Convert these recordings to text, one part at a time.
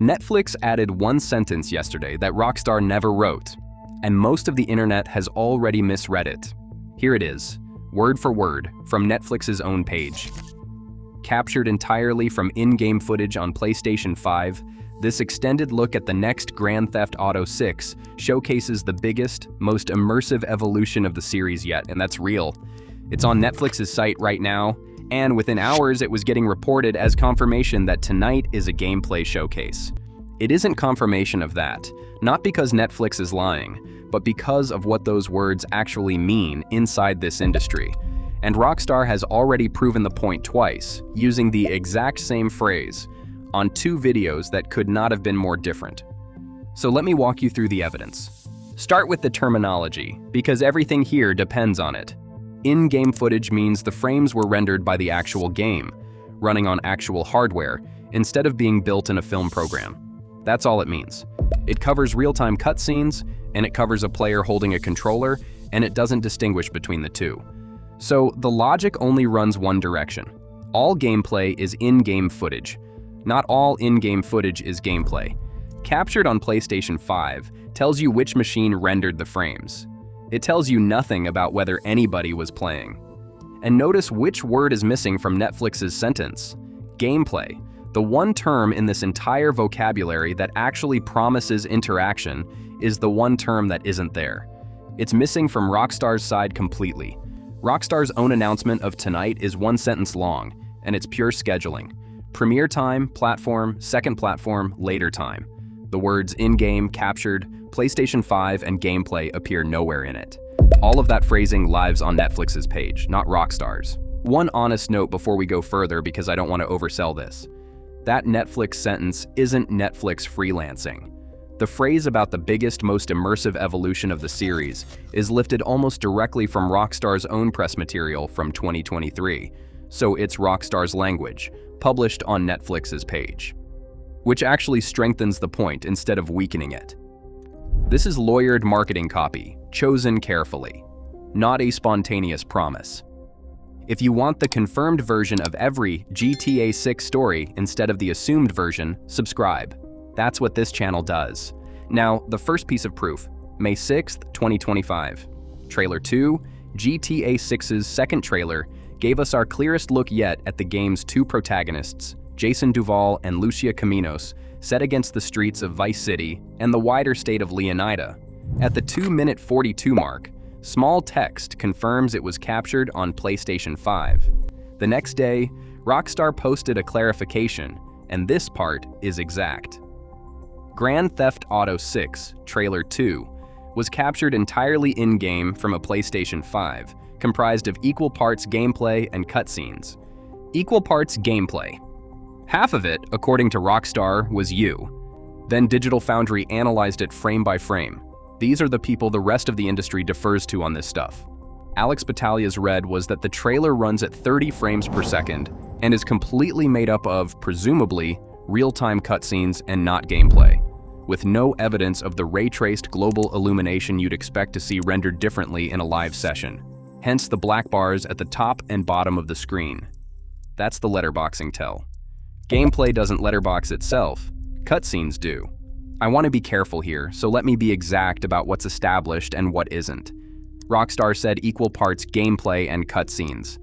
Netflix added one sentence yesterday that Rockstar never wrote, and most of the internet has already misread it. Here it is, word for word, from Netflix's own page. Captured entirely from in-game footage on PlayStation 5, this extended look at the next Grand Theft Auto 6 showcases the biggest, most immersive evolution of the series yet, and that's real. It's on Netflix's site right now, and within hours it was getting reported as confirmation that tonight is a gameplay showcase. It isn't confirmation of that, not because Netflix is lying, but because of what those words actually mean inside this industry. And Rockstar has already proven the point twice, using the exact same phrase, on two videos that could not have been more different. So let me walk you through the evidence. Start with the terminology, because everything here depends on it. In-game footage means the frames were rendered by the actual game, running on actual hardware, instead of being built in a film program. That's all it means. It covers real-time cutscenes, and it covers a player holding a controller, and it doesn't distinguish between the two. So the logic only runs one direction. All gameplay is in-game footage. Not all in-game footage is gameplay. Captured on PlayStation 5 tells you which machine rendered the frames. It tells you nothing about whether anybody was playing. And notice which word is missing from Netflix's sentence. Gameplay, the one term in this entire vocabulary that actually promises interaction, is the one term that isn't there. It's missing from Rockstar's side completely. Rockstar's own announcement of tonight is one sentence long, and it's pure scheduling. Premiere time, platform, second platform, later time. The words in-game, captured, PlayStation 5, and gameplay appear nowhere in it. All of that phrasing lives on Netflix's page, not Rockstar's. One honest note before we go further, because I don't want to oversell this. That Netflix sentence isn't Netflix freelancing. The phrase about the biggest, most immersive evolution of the series is lifted almost directly from Rockstar's own press material from 2023, so it's Rockstar's language, published on Netflix's page, which actually strengthens the point instead of weakening it. This is lawyered marketing copy, chosen carefully, not a spontaneous promise. If you want the confirmed version of every GTA 6 story instead of the assumed version, subscribe. That's what this channel does. Now, the first piece of proof, May 6th, 2025. Trailer 2, GTA 6's second trailer, gave us our clearest look yet at the game's two protagonists, Jason Duval and Lucia Caminos, set against the streets of Vice City and the wider state of Leonida. At the 2-minute 42 mark, small text confirms it was captured on PlayStation 5. The next day, Rockstar posted a clarification, and this part is exact. Grand Theft Auto 6, Trailer 2, was captured entirely in-game from a PlayStation 5, comprised of equal parts gameplay and cutscenes. Equal parts gameplay. Half of it, according to Rockstar, was you. Then Digital Foundry analyzed it frame by frame. These are the people the rest of the industry defers to on this stuff. Alex Battaglia's read was that the trailer runs at 30 frames per second and is completely made up of, presumably, real-time cutscenes and not gameplay, with no evidence of the ray-traced global illumination you'd expect to see rendered differently in a live session. Hence the black bars at the top and bottom of the screen. That's the letterboxing tell. Gameplay doesn't letterbox itself, cutscenes do. I want to be careful here, so let me be exact about what's established and what isn't. Rockstar said equal parts gameplay and cutscenes.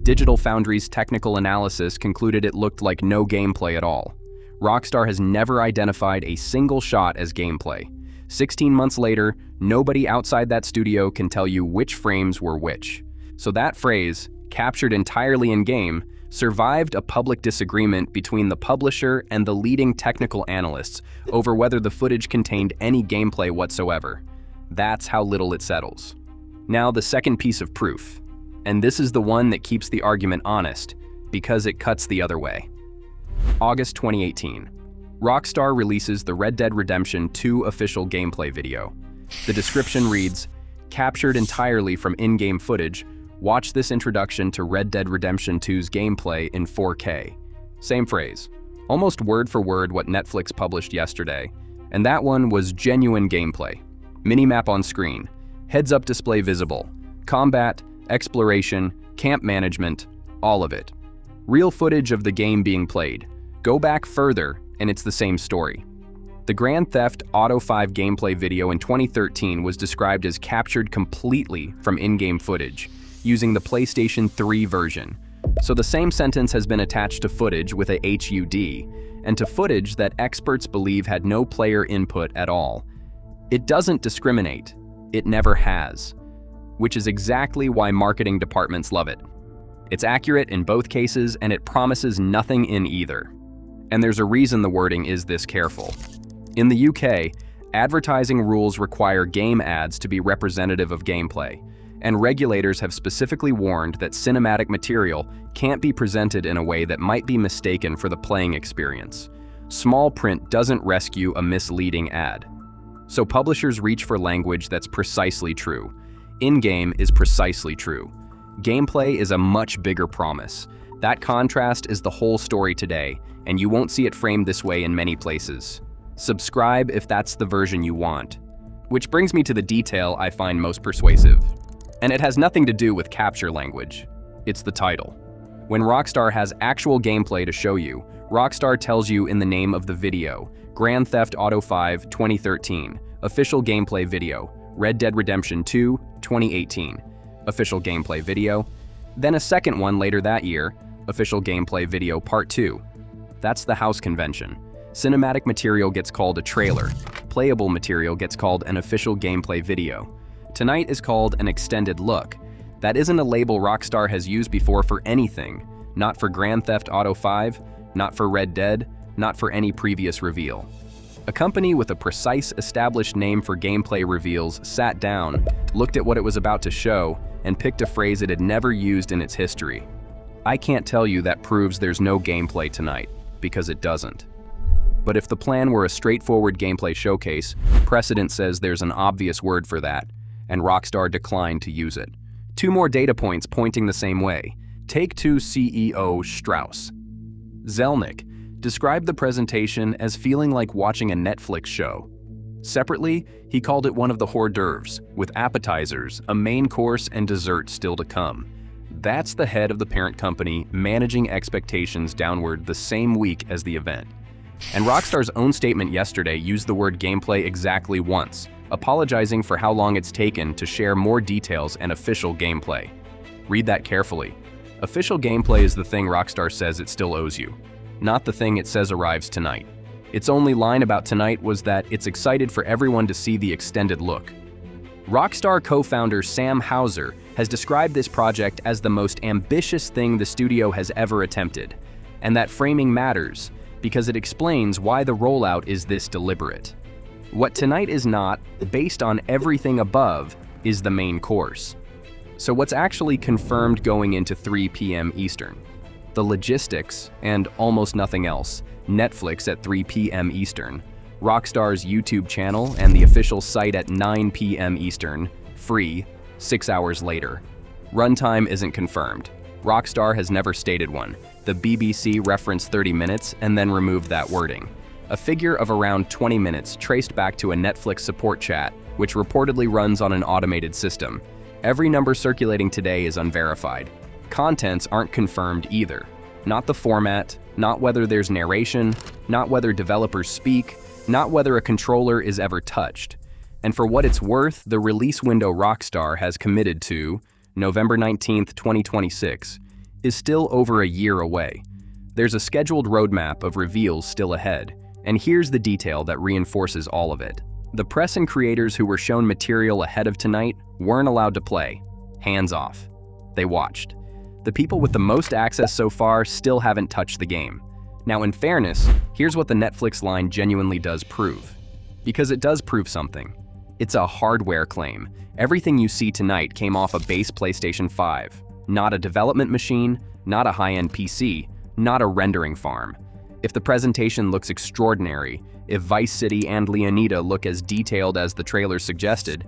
Digital Foundry's technical analysis concluded it looked like no gameplay at all. Rockstar has never identified a single shot as gameplay. 16 months later, nobody outside that studio can tell you which frames were which. So that phrase, captured entirely in-game, survived a public disagreement between the publisher and the leading technical analysts over whether the footage contained any gameplay whatsoever. That's how little it settles. Now the second piece of proof, and this is the one that keeps the argument honest, because it cuts the other way. August 2018. Rockstar releases the Red Dead Redemption 2 official gameplay video. The description reads, "Captured entirely from in-game footage, watch this introduction to Red Dead Redemption 2's gameplay in 4K. Same phrase, almost word for word what Netflix published yesterday, and that one was genuine gameplay. Minimap on screen, heads-up display visible, combat, exploration, camp management, all of it. Real footage of the game being played. Go back further, and it's the same story. The Grand Theft Auto 5 gameplay video in 2013 was described as captured completely from in-game footage, using the PlayStation 3 version. So the same sentence has been attached to footage with a HUD, and to footage that experts believe had no player input at all. It doesn't discriminate. It never has. Which is exactly why marketing departments love it. It's accurate in both cases, and it promises nothing in either. And there's a reason the wording is this careful. In the UK, advertising rules require game ads to be representative of gameplay, and regulators have specifically warned that cinematic material can't be presented in a way that might be mistaken for the playing experience. Small print doesn't rescue a misleading ad. So publishers reach for language that's precisely true. In-game is precisely true. Gameplay is a much bigger promise. That contrast is the whole story today, and you won't see it framed this way in many places. Subscribe if that's the version you want. Which brings me to the detail I find most persuasive. And it has nothing to do with capture language. It's the title. When Rockstar has actual gameplay to show you, Rockstar tells you in the name of the video, Grand Theft Auto 5 2013, official gameplay video, Red Dead Redemption 2 2018, official gameplay video, then a second one later that year, official gameplay video part 2. That's the house convention. Cinematic material gets called a trailer. Playable material gets called an official gameplay video. Tonight is called an extended look. That isn't a label Rockstar has used before for anything. Not for Grand Theft Auto 5, not for Red Dead, not for any previous reveal. A company with a precise established name for gameplay reveals sat down, looked at what it was about to show, and picked a phrase it had never used in its history. I can't tell you that proves there's no gameplay tonight, because it doesn't. But if the plan were a straightforward gameplay showcase, precedent says there's an obvious word for that, and Rockstar declined to use it. Two more data points pointing the same way. Take-Two CEO Strauss Zelnick described the presentation as feeling like watching a Netflix show. Separately, he called it one of the hors d'oeuvres, with appetizers, a main course, and dessert still to come. That's the head of the parent company managing expectations downward the same week as the event. And Rockstar's own statement yesterday used the word gameplay exactly once, apologizing for how long it's taken to share more details and official gameplay. Read that carefully. Official gameplay is the thing Rockstar says it still owes you, not the thing it says arrives tonight. Its only line about tonight was that it's excited for everyone to see the extended look. Rockstar co-founder Sam Houser has described this project as the most ambitious thing the studio has ever attempted, and that framing matters because it explains why the rollout is this deliberate. What tonight is not, based on everything above, is the main course. So what's actually confirmed going into 3 p.m. Eastern? The logistics and almost nothing else. Netflix at 3 p.m. Eastern, Rockstar's YouTube channel and the official site at 9 p.m. Eastern, free, 6 hours later. Runtime isn't confirmed. Rockstar has never stated one. The BBC referenced 30 minutes and then removed that wording. A figure of around 20 minutes traced back to a Netflix support chat, which reportedly runs on an automated system. Every number circulating today is unverified. Contents aren't confirmed either. Not the format, not whether there's narration, not whether developers speak, not whether a controller is ever touched. And for what it's worth, the release window Rockstar has committed to, November 19th, 2026, is still over a year away. There's a scheduled roadmap of reveals still ahead, and here's the detail that reinforces all of it. The press and creators who were shown material ahead of tonight weren't allowed to play. Hands off. They watched. The people with the most access so far still haven't touched the game. Now, in fairness, here's what the Netflix line genuinely does prove. Because it does prove something. It's a hardware claim. Everything you see tonight came off a base PlayStation 5. Not a development machine, not a high-end PC, not a rendering farm. If the presentation looks extraordinary, if Vice City and Leonida look as detailed as the trailer suggested,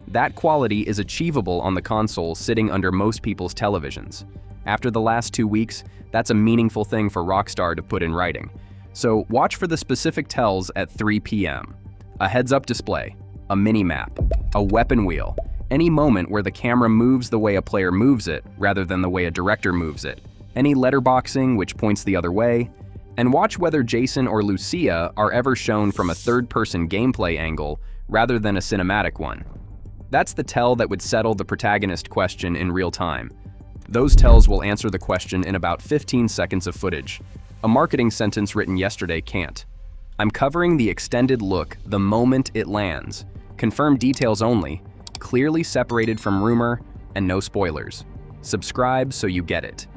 that quality is achievable on the console sitting under most people's televisions. After the last 2 weeks, that's a meaningful thing for Rockstar to put in writing. So watch for the specific tells at 3 p.m. A heads-up display, a mini-map, a weapon wheel, any moment where the camera moves the way a player moves it rather than the way a director moves it, any letterboxing which points the other way, And watch whether Jason or Lucia are ever shown from a third-person gameplay angle rather than a cinematic one. That's the tell that would settle the protagonist question in real time. Those tells will answer the question in about 15 seconds of footage. A marketing sentence written yesterday can't. I'm covering the extended look the moment it lands. Confirmed details only, clearly separated from rumor, and no spoilers. Subscribe so you get it.